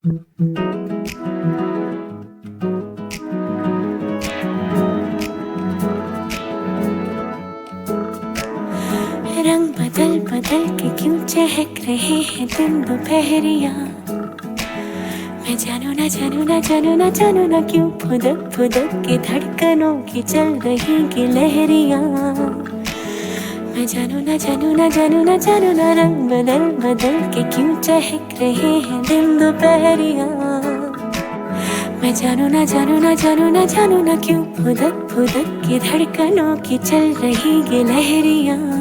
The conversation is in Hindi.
रंग बदल बदल के क्यों चहक रहे हैं दिन दोपहरिया। मैं जानू ना जानू ना जानू ना जानू ना क्यों फुदक फुदक के धड़कनों की चल रही की लहरियाँ। मैं जानू ना जानू ना जानू ना जानू ना रंग बदल बदल के क्यों चहक रहे हैं दिन दोपहरिया। मैं जानू ना जानू ना जानू ना जानू ना क्यों फुदक फुदक के धड़कनों की चल रही ये लहरियाँ।